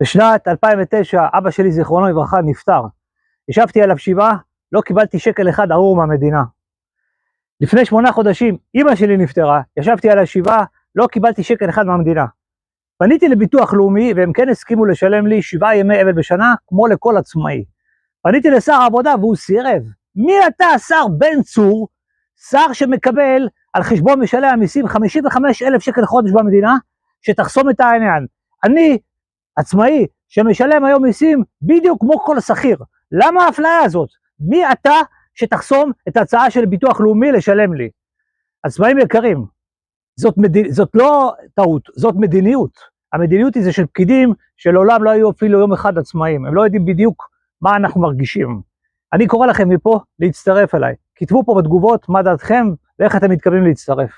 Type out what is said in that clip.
בשנת 2009 אבא שלי זיכרונו לברכה נפטר. ישבתי עליו שבעה, לא קיבלתי שקל אחד ארור מהמדינה. לפני 8 חודשים אמא שלי נפטרה, ישבתי על השבעה, לא קיבלתי שקל אחד מהמדינה. פניתי לביטוח לאומי והם כן הסכימו לשלם לי 7 ימי אבל בשנה כמו לכל עצמאי. פניתי לשר העבודה והוא סירב. מי אתה השר בן צור, שר שמקבל על חשבון משלם המיסים 55,000 שקל חודש במדינה, שתחסום את העניין. אני עצמאי שמשלם היום מיסים בדיוק כמו כל שכיר. למה האפליה הזאת? מי אתה שתחסום את ההצעה של ביטוח לאומי לשלם לי? עצמאים יקרים, זאת לא טעות, זאת מדיניות. המדיניות היא זה של פקידים שלעולם לא היו אפילו יום אחד עצמאים. הם לא יודעים בדיוק מה אנחנו מרגישים. אני קורא לכם מפה להצטרף אליי. כתבו פה בתגובות מה דעתכם ואיך אתם מתכוונים להצטרף.